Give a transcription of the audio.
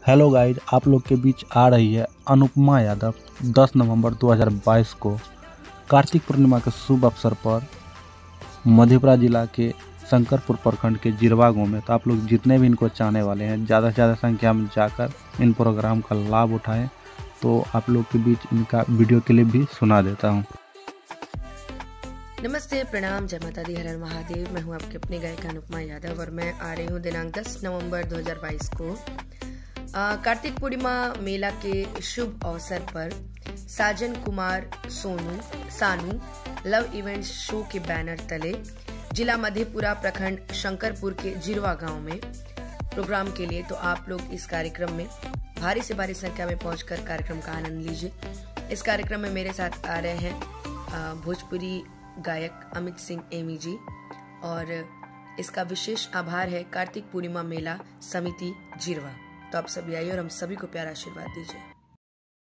Hello guys, आप लोग के बीच आ रही है अनुपमा यादव 10 नवंबर 2022 को कार्तिक पूर्णिमा के शुभ अवसर पर मधेपुरा जिला के शंकरपुर प्रखंड के जिरवा गांव में। तो आप लोग जितने भी इनको चाहने वाले हैं ज़्यादा से ज़्यादा संख्या में जाकर इन प्रोग्राम का लाभ उठाएं। तो आप लोग के बीच इनका वीडियो क्लिप भी सुना देता हूँ। नमस्ते, प्रणाम, जय माता दी, हर हर महादेव। मैं हूँ आपकी अपनी गायिका अनुपमा यादव और मैं आ रही हूँ दिनांक 10 नवंबर 2022 को कार्तिक पूर्णिमा मेला के शुभ अवसर पर साजन Kumar Sanu love events show के बैनर तले जिला मधेपुरा प्रखंड शंकरपुर के जिरवा गांव में प्रोग्राम के लिए। तो आप लोग इस कार्यक्रम में भारी से भारी संख्या में पहुंचकर कार्यक्रम का आनंद लीजिए। इस कार्यक्रम में मेरे साथ आ रहे हैं भोजपुरी गायक अमित सिंह एमी जी, और इसका विशेष आभार है कार्तिक पूर्णिमा मेला समिति जिरवा। तो आप सभी आइए और हम सभी को प्यारा आशीर्वाद दीजिए।